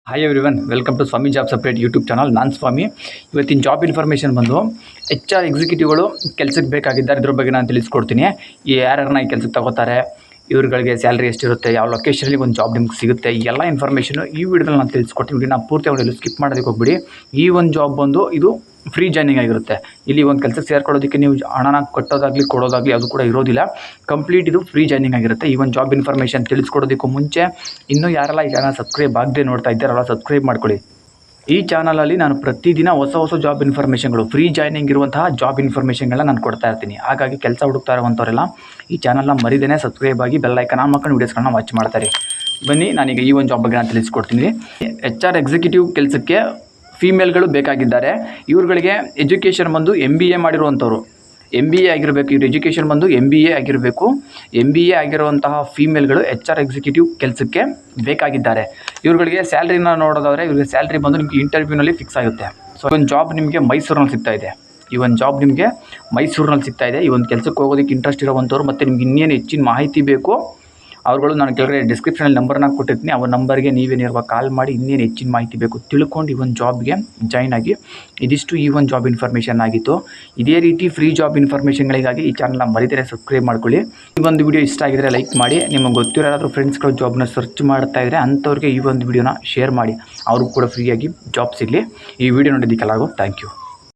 Hi everyone, welcome to Swami job separate YouTube channel. ನಾನು ಸ್ವಾಮಿ. ಇವತ್ತಿನ job information ಬಂದು HR ಎಕ್ಸಿಕ್ಯೂಟಿವ್ಗಳು ಕೆಲಸಕ್ಕೆ ಬೇಕಾಗಿದ್ದಾರೆ. ಇದ್ರ ಬಗ್ಗೆ ನಾನು ತಿಳಿಸ್ಕೊಡ್ತೀನಿ. ಯಾರನ್ನ ಈ ಕೆಲಸಕ್ಕೆ ತಗೋತಾರೆ, ಇವ್ರುಗಳಿಗೆ ಸ್ಯಾಲ್ರಿ ಎಷ್ಟಿರುತ್ತೆ, ಯಾವ ಲೊಕೇಶನಲ್ಲಿ ಒಂದು ಜಾಬ್ ನಿಮ್ಗೆ ಸಿಗುತ್ತೆ, ಎಲ್ಲ ಇನ್ಫಾರ್ಮೇಷನು ಈ ವಿಡಿಯೋದಲ್ಲಿ ನಾನು ತಿಳಿಸ್ಕೊಡ್ತೀನಿ. ನಾನು ಪೂರ್ತಿ ಅವರೆಲ್ಲ ಸ್ಕಿಪ್ ಮಾಡೋದಕ್ಕೆ ಹೋಗ್ಬಿಡಿ. ಈ ಒಂದು ಜಾಬ್ ಬಂದು ಇದು ಫ್ರೀ ಜಾಯ್ನಿಂಗ್ ಆಗಿರುತ್ತೆ. ಇಲ್ಲಿ ಒಂದು ಕೆಲಸಕ್ಕೆ ಸೇರ್ಕೊಳ್ಳೋದಕ್ಕೆ ನೀವು ಹಣನ ಕಟ್ಟೋದಾಗಲಿ ಕೊಡೋದಾಗಲಿ ಅದು ಕೂಡ ಇರೋದಿಲ್ಲ. ಕಂಪ್ಲೀಟ್ ಇದು ಫ್ರೀ ಜಾಯ್ನಿಂಗ್ ಆಗಿರುತ್ತೆ. ಈ ಒಂದು ಜಾಬ್ ಇನ್ಫಾರ್ಮೇಷನ್ ತಿಳಿಸ್ಕೊಡೋದಕ್ಕೂ ಮುಂಚೆ ಇನ್ನೂ ಯಾರೆಲ್ಲ ಈ ಚಾನಲ್ ಸಬ್ಸ್ಕ್ರೈಬ್ ಆಗದೆ ನೋಡ್ತಾ ಇದ್ದಾರಲ್ಲ, ಸಬ್ಸ್ಕ್ರೈಬ್ ಮಾಡ್ಕೊಳ್ಳಿ. ಈ ಚಾನಲಲ್ಲಿ ನಾನು ಪ್ರತಿದಿನ ಹೊಸ ಜಾಬ್ ಇನ್ಫಾರ್ಮೇಷನ್ಗಳು, ಫ್ರೀ ಜಾಯ್ನಿಂಗ್ ಇರುವಂತಹ ಜಾಬ್ ಇನ್ಫಾರ್ಮೇಷನ್ಗಳನ್ನ ನಾನು ಕೊಡ್ತಾ ಇರ್ತೀನಿ. ಹಾಗಾಗಿ ಕೆಲಸ ಹುಡುಕ್ತಾ ಇರುವಂಥವರೆಲ್ಲ ಈ ಚಾನಲ್ನ ಮರಿದೇನೆ ಸಬ್ಸ್ಕ್ರೈಬ್ ಆಗಿ ಬೆಲ್ ಐಕಾನ್ ಆನ್ ಮಾಡ್ಕೊಂಡು ವೀಡಿಯೋಸ್ಗಳನ್ನ ವಾಚ್ ಮಾಡ್ತಾರೆ. ಬನ್ನಿ, ನಾನೀಗ ಈ ಒಂದು ಜಾಬ್ ಬಗ್ಗೆ ನಾನು ತಿಳಿಸ್ಕೊಡ್ತೀನಿ. HR ಎಕ್ಸಿಕ್ಯೂಟಿವ್ ಕೆಲಸಕ್ಕೆ ಫೀಮೇಲ್ಗಳು ಬೇಕಾಗಿದ್ದಾರೆ. ಇವ್ರುಗಳಿಗೆ ಎಜುಕೇಷನ್ ಬಂದು MBA ಮಾಡಿರುವಂಥವ್ರು, MBA ಆಗಿರಬೇಕು. ಇವ್ರ ಎಜುಕೇಷನ್ ಬಂದು MBA ಆಗಿರಬೇಕು. MBA ಆಗಿರುವಂತಹ ಫೀಮೇಲ್ಗಳು HR ಎಕ್ಸಿಕ್ಯೂಟಿವ್ ಕೆಲಸಕ್ಕೆ ಬೇಕಾಗಿದ್ದಾರೆ. ಇವ್ರುಗಳಿಗೆ ಸ್ಯಾಲ್ರಿನ ನೋಡೋದಾದರೆ ಇವ್ರಿಗೆ ಸ್ಯಾಲ್ರಿ ಬಂದು ನಿಮಗೆ ಇಂಟರ್ವ್ಯೂನಲ್ಲಿ ಫಿಕ್ಸ್ ಆಗುತ್ತೆ. ಸೊ ಒಂದು ಜಾಬ್ ನಿಮಗೆ ಮೈಸೂರಿನಲ್ಲಿ ಸಿಗ್ತಾ ಇದೆ. ಈ ಒಂದು ಜಾಬ್ ನಿಮಗೆ ಮೈಸೂರಿನಲ್ಲಿ ಸಿಗ್ತಾ ಇದೆ. ಈ ಒಂದು ಕೆಲಸಕ್ಕೆ ಹೋಗೋದಕ್ಕೆ ಇಂಟ್ರೆಸ್ಟ್ ಇರೋವಂಥವ್ರು ಮತ್ತು ನಿಮ್ಗೆ ಇನ್ನೇನು ಹೆಚ್ಚಿನ ಮಾಹಿತಿ ಬೇಕು ಅವ್ರುಗಳು ನಾನು ಕೆಳಗಡೆ ಡಿಸ್ಕ್ರಿಪ್ಷನಲ್ಲಿ ನಂಬರ್ನ ಕೊಟ್ಟಿರ್ತೀನಿ. ಆ ನಂಬರ್ಗೆ ನೀವೇ ನೇರವಾಗಿ ಕಾಲ್ ಮಾಡಿ ಇನ್ನೇನು ಹೆಚ್ಚಿನ ಮಾಹಿತಿ ಬೇಕು ತಿಳ್ಕೊಂಡು ಈ ಒಂದು ಜಾಬ್ಗೆ ಜಾಯ್ನ್ ಆಗಿ. ಇದಿಷ್ಟು ಈ ಒಂದು ಜಾಬ್ ಇನ್ಫಾರ್ಮೇಷನ್ ಆಗಿತ್ತು. ಇದೇ ರೀತಿ ಫ್ರೀ ಜಾಬ್ ಇನ್ಫಾರ್ಮೇಷನ್ಗಳಿಗಾಗಿ ಈ ಚಾನಲ್ನ ಮರಿದೇ ಸಬ್ಸ್ಕ್ರೈಬ್ ಮಾಡ್ಕೊಳ್ಳಿ. ಈ ಒಂದು ವಿಡಿಯೋ ಇಷ್ಟ ಆಗಿದ್ರೆ ಲೈಕ್ ಮಾಡಿ. ನಿಮಗೆ ಗೊತ್ತಿರೋ ಯಾರಾದರೂ ಫ್ರೆಂಡ್ಸ್ಗಳು ಜಾಬ್ನ ಸರ್ಚ್ ಮಾಡ್ತಾ ಇದ್ದರೆ ಅಂಥವ್ರಿಗೆ ಈ ಒಂದು ವಿಡಿಯೋನ ಶೇರ್ ಮಾಡಿ. ಅವ್ರಿಗೂ ಕೂಡ ಫ್ರೀಯಾಗಿ ಜಾಬ್ ಸಿಗಲಿ. ಈ ವಿಡಿಯೋ ನೋಡಿದ್ದಕ್ಕೆಲ್ಲರಿಗೂ ಥ್ಯಾಂಕ್ ಯು.